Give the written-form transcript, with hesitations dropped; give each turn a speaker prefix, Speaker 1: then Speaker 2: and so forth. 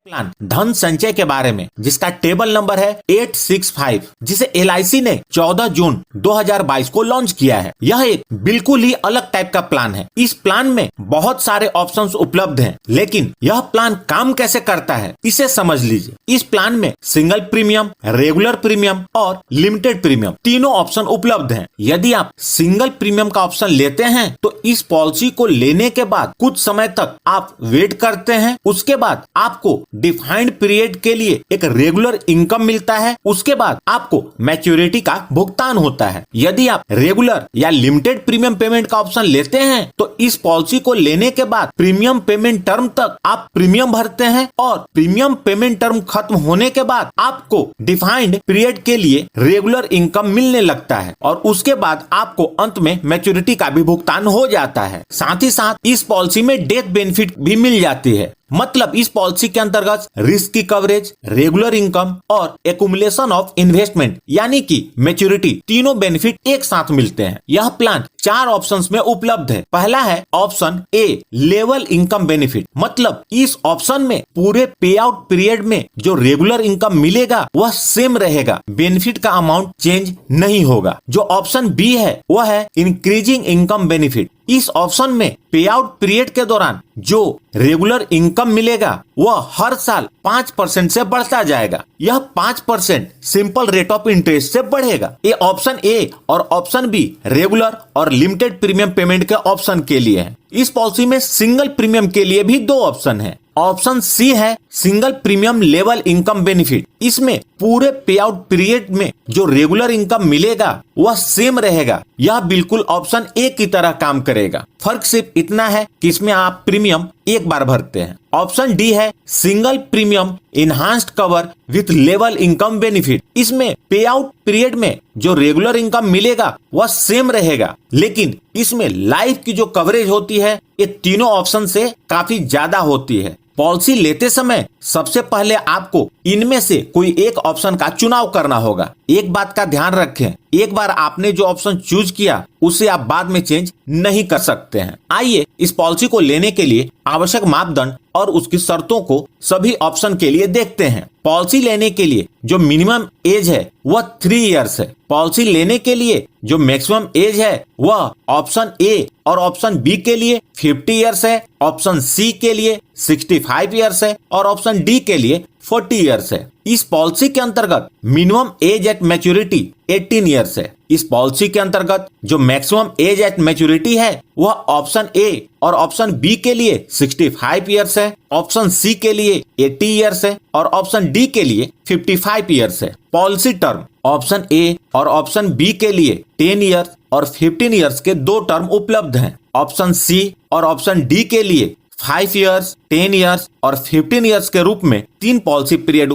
Speaker 1: Plan धन संचय के बारे में, जिसका टेबल नंबर है 865, जिसे LIC ने 14 जून 2022 को लॉन्च किया है। यह एक बिल्कुल ही अलग टाइप का प्लान है। इस प्लान में बहुत सारे ऑप्शंस उपलब्ध हैं, लेकिन यह प्लान काम कैसे करता है इसे समझ लीजिए। इस प्लान में सिंगल प्रीमियम, रेगुलर प्रीमियम और लिमिटेड प्रीमियम तीनों ऑप्शन उपलब्ध हैं। यदि आप सिंगल प्रीमियम का ऑप्शन लेते हैं तो इस पॉलिसी को लेने के बाद कुछ समय तक आप वेट करते हैं। उसके बाद आपको डिफाइंड पीरियड के लिए एक रेगुलर इनकम मिलता है। उसके बाद आपको मैच्योरिटी का भुगतान होता है। यदि आप रेगुलर या लिमिटेड प्रीमियम पेमेंट का ऑप्शन लेते हैं तो इस पॉलिसी को लेने के बाद प्रीमियम पेमेंट टर्म तक आप प्रीमियम भरते हैं और प्रीमियम पेमेंट टर्म खत्म होने के बाद आपको डिफाइंड पीरियड के लिए रेगुलर इनकम मिलने लगता है और उसके बाद आपको अंत में मैच्योरिटी का भी भुगतान हो जाता है। साथ ही साथ इस पॉलिसी में डेथ बेनिफिट भी मिल जाती है। मतलब इस पॉलिसी के अंतर्गत रिस्क की कवरेज, रेगुलर इनकम और एक्युमुलेशन ऑफ इन्वेस्टमेंट यानी कि मैच्योरिटी तीनों बेनिफिट एक साथ मिलते हैं। यह प्लान 4 ऑप्शंस में उपलब्ध है। पहला है option A, level income benefit. मतलब इस ऑप्शन में पूरे पे आउट पीरियड में जो रेगुलर इनकम मिलेगा वह सेम रहेगा, बेनिफिट का अमाउंट चेंज नहीं होगा। जो ऑप्शन बी है वह है इंक्रीजिंग इनकम बेनिफिट। इस ऑप्शन में पे आउट पीरियड के दौरान जो रेगुलर इनकम मिलेगा वह हर साल 5% से बढ़ता जाएगा। यह 5% सिंपल रेट ऑफ इंटरेस्ट से बढ़ेगा। ये ऑप्शन ए और ऑप्शन बी रेगुलर और लिमिटेड प्रीमियम पेमेंट के ऑप्शन के लिए है। इस पॉलिसी में सिंगल प्रीमियम के लिए भी 2 ऑप्शन है। ऑप्शन सी है single premium level income benefit. इसमें पूरे पे आउट पीरियड में जो रेगुलर इनकम मिलेगा वह सेम रहेगा। यह बिल्कुल ऑप्शन ए की तरह काम करेगा। फर्क सिर्फ इतना है कि इसमें आप प्रीमियम एक बार भरते हैं। ऑप्शन डी है single premium enhanced cover with level income benefit. इसमें पे आउट पीरियड में जो रेगुलर इनकम मिलेगा वह सेम रहेगा, लेकिन इसमें लाइफ की जो कवरेज होती है ये तीनों ऑप्शन से काफी ज्यादा होती है। पॉलिसी लेते समय सबसे पहले आपको इनमें से कोई एक ऑप्शन का चुनाव करना होगा। एक बात का ध्यान रखें, एक बार आपने जो ऑप्शन चूज किया उसे आप बाद में चेंज नहीं कर सकते हैं। आइए इस पॉलिसी को लेने के लिए आवश्यक मापदंड और उसकी शर्तों को सभी ऑप्शन के लिए देखते हैं। पॉलिसी लेने के लिए जो मिनिमम एज है वह 3 इयर्स है। पॉलिसी लेने के लिए जो मैक्सिमम एज है वह ऑप्शन ए और ऑप्शन बी के लिए 50 इयर्स है, ऑप्शन सी के लिए 65 इयर्स है और ऑप्शन डी के लिए 40 इयर्स है। इस पॉलिसी के अंतर्गत minimum age at maturity 18 years है। इस पॉलिसी के अंतर्गत जो मैक्सिमम एज एट मैच्योरिटी है वह ऑप्शन ए और ऑप्शन बी के लिए 65 इयर्स है, ऑप्शन सी के लिए 80 इयर्स है और ऑप्शन डी के लिए 55 इयर्स है। पॉलिसी टर्म ऑप्शन ए और ऑप्शन बी के लिए 10 इयर्स और 15 इयर्स के 2 टर्म उपलब्ध हैं। ऑप्शन सी और ऑप्शन डी के लिए 5 इयर्स, 10 इयर्स और 15 इयर्स के रूप में 3 पॉलिसी पीरियड